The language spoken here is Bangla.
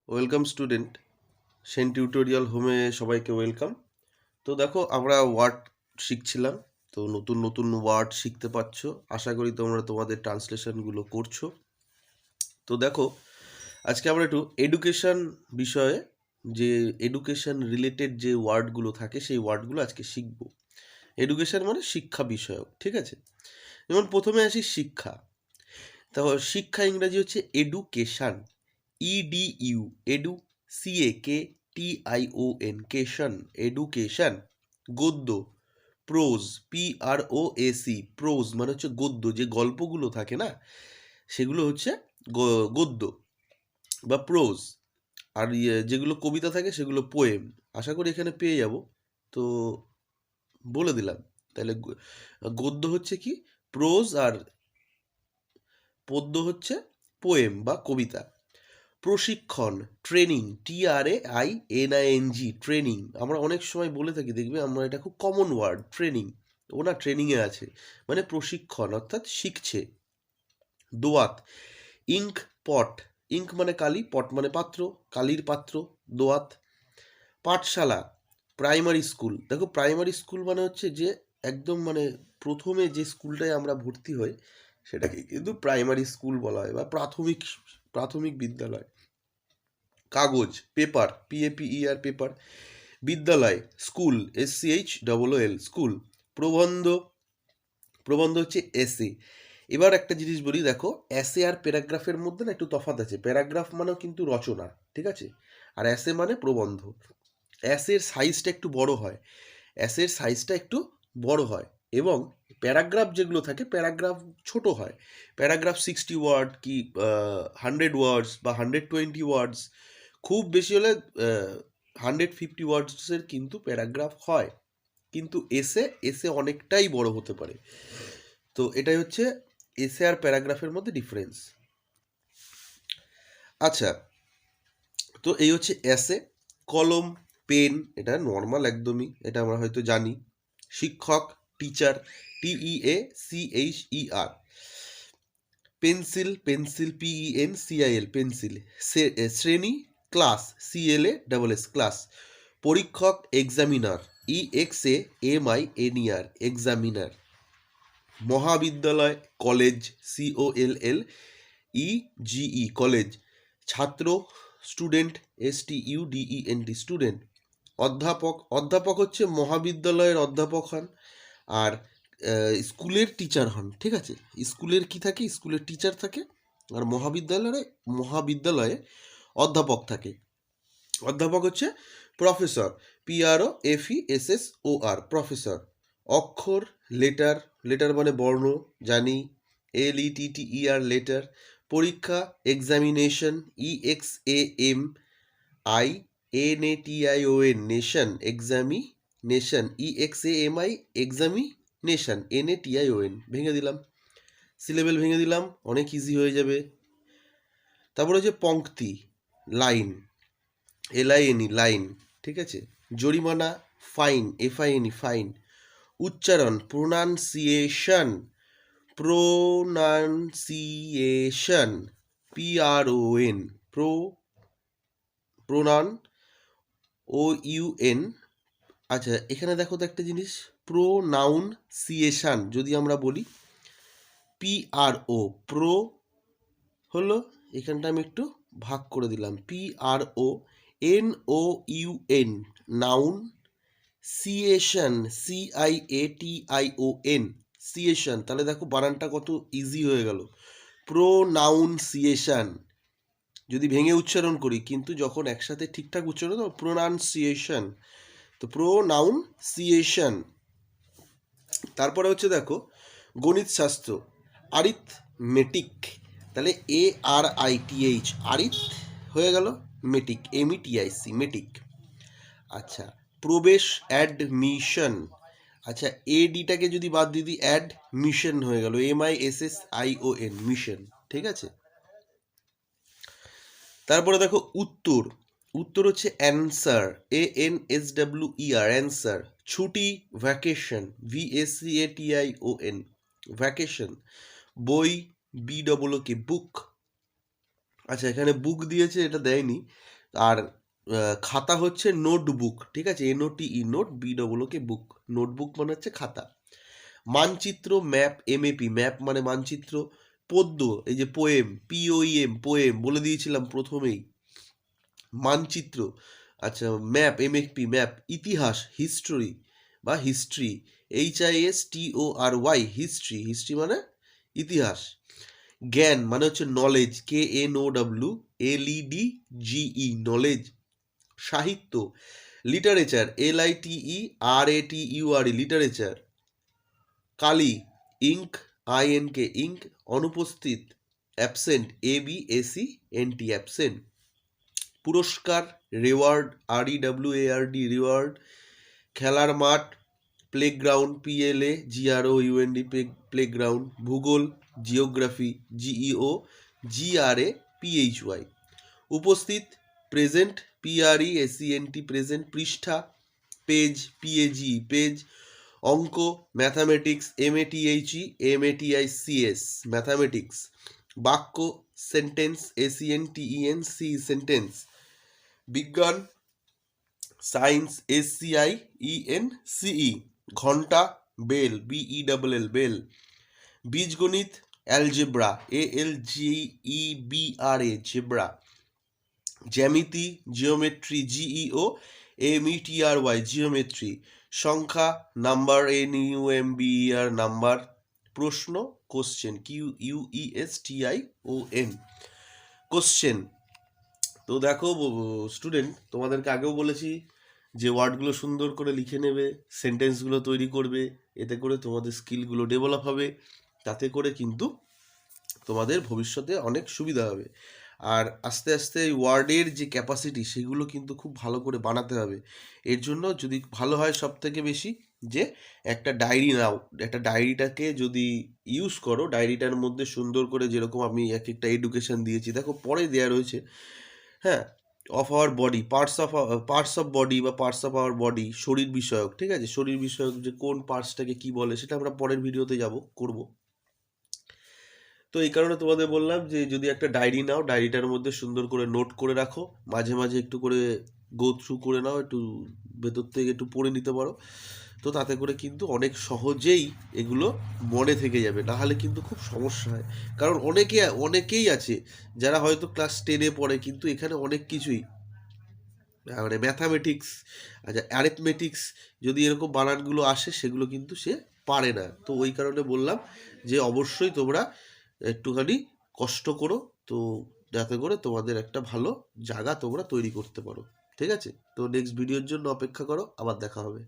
ওয়েলকাম স্টুডেন্ট, সেন টিউটোরিয়াল হোমে সবাইকে ওয়েলকাম। তো দেখো, আমরা ওয়ার্ড শিখছিলাম। তো নতুন নতুন ওয়ার্ড শিখতে পারছো। আশা করি তোমরা তোমাদের ট্রান্সলেশনগুলো করছো। তো দেখো, আজকে আমরা একটু এডুকেশন বিষয়ে, যে এডুকেশন রিলেটেড যে ওয়ার্ডগুলো থাকে সেই ওয়ার্ডগুলো আজকে শিখব। এডুকেশন মানে শিক্ষা বিষয়ক, ঠিক আছে? যেমন প্রথমে আসি শিক্ষা। তারপর শিক্ষা ইংরাজি হচ্ছে education, EDU, edu, CAKTION, cation, education. গদ্য, প্রোজ, PROAC, প্রোজ মানে হচ্ছে গদ্য, যে গল্পগুলো থাকে না সেগুলো হচ্ছে গদ্য বা প্রোজ। আর যেগুলো কবিতা থাকে সেগুলো পোয়েম। আশা করি এখানে পেয়ে যাব। তো বলে দিলাম তাহলে, গদ্য হচ্ছে কি প্রোজ, আর পদ্য হচ্ছে পোয়েম বা কবিতা। প্রশিক্ষণ, ট্রেনিং, TRAINING, ট্রেনিং। আমরা অনেক সময় বলে থাকি, দেখবে আমরা, এটা খুব কমন ওয়ার্ড, ট্রেনিং। ও না, ট্রেনিংয়ে আছে, মানে প্রশিক্ষণ অর্থাৎ শিখছে। দোয়াত, ইঙ্ক পট, ইঙ্ক মানে কালি, পট মানে পাত্র, কালির পাত্র, দোয়াত। পাঠশালা, প্রাইমারি স্কুল। দেখো, প্রাইমারি স্কুল মানে হচ্ছে যে একদম মানে প্রথমে যে স্কুলটায় আমরা ভর্তি হই সেটাকে কিন্তু প্রাইমারি স্কুল বলা হয়, বা প্রাথমিক প্রাথমিক বিদ্যালয়। কাগজ, পেপার, PAPER, পেপার। বিদ্যালয়, স্কুল, SCHOOL, স্কুল। প্রবন্ধ, প্রবন্ধ হচ্ছে এসে। এবার একটা জিনিস বলি, দেখো, এসে আর প্যারাগ্রাফের মধ্যে না একটু তফাৎ আছে। প্যারাগ্রাফ মানেও কিন্তু রচনা, ঠিক আছে? আর এসে মানে প্রবন্ধ। এসের সাইজটা একটু বড় হয়, এসের সাইজটা একটু বড় হয়, এবং প্যারাগ্রাফ যেগুলো থাকে প্যারাগ্রাফ ছোট হয়। প্যারাগ্রাফ 60 ওয়ার্ড কি 100 ওয়ার্ডস বা 120 ওয়ার্ডস, খুব বেশি হলে 150 ওয়ার্ডসের কিন্তু প্যারাগ্রাফ হয়। কিন্তু এসে এসে অনেকটাই বড় হতে পারে। তো এটাই হচ্ছে এসে আর প্যারাগ্রাফের মধ্যে ডিফারেন্স। আচ্ছা, তো এই হচ্ছে এসে। কলম, পেন, এটা নর্মাল একদমই, এটা আমরা হয়তো জানি। শিক্ষক, teacher, TEACHER। Pencil, pencil, PENCIL, pencil. শ্রেণী, ক্লাস, CLASS, ক্লাস। পরীক্ষক, এক্সামিনার, EXAMINER, এক্সামিনার। মহাবিদ্যালয়, কলেজ, COLLEGE, কলেজ। ছাত্র, স্টুডেন্ট, STUDENT, স্টুডেন্ট। অধ্যাপক, অধ্যাপক হচ্ছে মহাবিদ্যালয়ের অধ্যাপক হন, আর স্কুলের টিচার হন, ঠিক আছে? স্কুলের কি থাকে, স্কুলের টিচার থাকে, আর মহাবিদ্যালয়ে অধ্যাপক থাকে। অধ্যাপক হচ্ছে প্রফেসর, PROFESSOR, প্রফেসর। অক্ষর, লেটার, লেটার মানে বর্ণ, জানি, LETTER, লেটার। পরীক্ষা, examination, EXAMINATION, nation, examination, EXAMI, examination, NATION, ভেঙে দিলাম, সিলেবেল ভেঙে দিলাম, অনেক ইজি হয়ে যাবে। তারপরে হচ্ছে পংক্তি, লাইন, LINE, লাইন, ঠিক আছে? জরিমানা, ফাইন, FINE, ফাইন। উচ্চারণ, pronunciation, pronunciation, PRON, pronoun, OUN। আচ্ছা, এখানে দেখো তো একটা জিনিস, প্রোনাউন্সিয়েশন যদি আমরা বলি, PRO হলো, এখানটা আমি একটু ভাগ করে দিলাম, PRONOUN, নাউন। সিয়েশন, CIATION, সিয়েশন। তাহলে দেখো বানানটা কত ইজি হয়ে গেল, প্রোনাউন্সিয়েশন। যদি ভেঙে উচ্চারণ করি, কিন্তু যখন একসাথে ঠিকঠাক উচ্চারণ, প্রোনাউন্সিয়েশন। তো প্রোনাউন্সিয়েশন। তারপরে হচ্ছে দেখো, গণিত শাস্ত্র, আরিথমেটিক। তাহলে ARITH, আরিথ হয়ে গেল, মেটিক, METIC, মেটিক। আচ্ছা, প্রবেশ, অ্যাডমিশন। আচ্ছা, ADটাকে যদি বাদ দিয়ে দিই, অ্যাডমিশন হয়ে গেল, MISSION, মিশন, ঠিক আছে? তারপরে দেখো উত্তর, উত্তর হচ্ছে অ্যান্সার, ANSWER, অ্যান্সার। ছুটি, ভ্যাকেশন, VACATION, ভ্যাকেশন। বই, BOOK, বুক। আচ্ছা, এখানে বুক দিয়েছে, এটা দেয়নি। আর খাতা হচ্ছে নোটবুক, ঠিক আছে, NOTE নোট, BOOK বুক। নোটবুক মানে হচ্ছে খাতা। মানচিত্র, ম্যাপ, MAP ম্যাপ মানে মানচিত্র। পদ্য, এই যে পোয়েম, POEM পোয়েম, বলে দিয়েছিলাম প্রথমেই। মানচিত্র, আচ্ছা, ম্যাপ, MAP ম্যাপ। ইতিহাস, হিস্টোরি বা হিস্ট্রি, HISTORY হিস্ট্রি, হিস্ট্রি মানে ইতিহাস। জ্ঞান মানে হচ্ছে নলেজ, KNOWLEDGE নলেজ। সাহিত্য, লিটারেচার, LITERATURE লিটারেচার। কালি, ইঙ্ক, INK ইঙ্ক। অনুপস্থিত, অ্যাবসেন্ট, ABSENT অ্যাবসেন্ট। পুরস্কার, রেওয়ার্ড, REWARD রিওয়ার্ড। খেলার মাঠ, প্লেগ্রাউন্ড, PLAGROUND প্লেগ্রাউন্ড। ভূগোল, জিওগ্রাফি, GEOGRAPHY। উপস্থিত, প্রেজেন্ট, PRESENT প্রেজেন্ট। পৃষ্ঠা, পেজ, PAGE পেজ। অঙ্ক, ম্যাথামেটিক্স, MATHEMATICS ম্যাথামেটিক্স। বাক্য, সেন্টেন্স, SENTENC সেন্টেন্স। বিজ্ঞান, সায়েন্স, SCIENCE ঘন্টা, বেল, BELL বেল। বীজগণিত, অ্যালজেব্রা, ALGEBRA জেব্রা। জ্যামিতি, জিওমেট্রি, GEOMETRY জিওমেট্রি। সংখ্যা, নাম্বার, NUMBER নাম্বার। প্রশ্ন, কোশ্চেন, QUESTION কোশ্চেন। তো দেখো স্টুডেন্ট, তোমাদেরকে আগেও বলেছি যে ওয়ার্ডগুলো সুন্দর করে লিখে নেবে, সেন্টেন্সগুলো তৈরি করবে, এতে করে তোমাদের স্কিলগুলো ডেভেলপ হবে, তাতে করে কিন্তু তোমাদের ভবিষ্যতে অনেক সুবিধা হবে। আর আস্তে আস্তে এই ওয়ার্ডের যে ক্যাপাসিটি, সেগুলো কিন্তু খুব ভালো করে বানাতে হবে। এর জন্য যদি ভালো হয় সব থেকে বেশি, যে একটা ডায়েরি নাও, একটা ডায়েরিটাকে যদি ইউজ করো, ডায়েরিটার মধ্যে সুন্দর করে, যেরকম আমি এক একটা এডুকেশন দিয়েছি, দেখো পরে দেওয়া রয়েছে, হ্যাঁ, of our body, parts of body বা পার্টস অফ আওয়ার বডি, শরীর বিষয়ক, ঠিক আছে, শরীর বিষয়ক যে কোন পার্টসটাকে কি বলে, সেটা আমরা পরের ভিডিওতে করব। তো এই কারণে তোমাদের বললাম যে যদি একটা ডায়েরি নাও, ডায়েরিটার মধ্যে সুন্দর করে নোট করে রাখো, মাঝে মাঝে একটু করে গো থ্রু করে নাও, একটু ভেতর থেকে একটু পড়ে নিতে পারো। তো তাতে করে কিন্তু অনেক সহজেই এগুলো মনে থেকে যাবে, নাহলে কিন্তু খুব সমস্যা হয়। কারণ অনেকেই আছে যারা হয়তো ক্লাস 10-এ পড়ে, কিন্তু এখানে অনেক কিছুই, মানে ম্যাথামেটিক্স, আচ্ছা অ্যারিথমেটিক্স, যদি এরকম বানানগুলো আসে, সেগুলো কিন্তু সে পারে না। তো ওই কারণে বললাম যে অবশ্যই তোমরা একটুখানি কষ্ট করো, তো যাতে করে তোমাদের একটা ভালো জায়গা তোমরা তৈরি করতে পারো। ঠিক আছে, তো নেক্সট ভিডিওর জন্য অপেক্ষা করো, আবার দেখা হবে।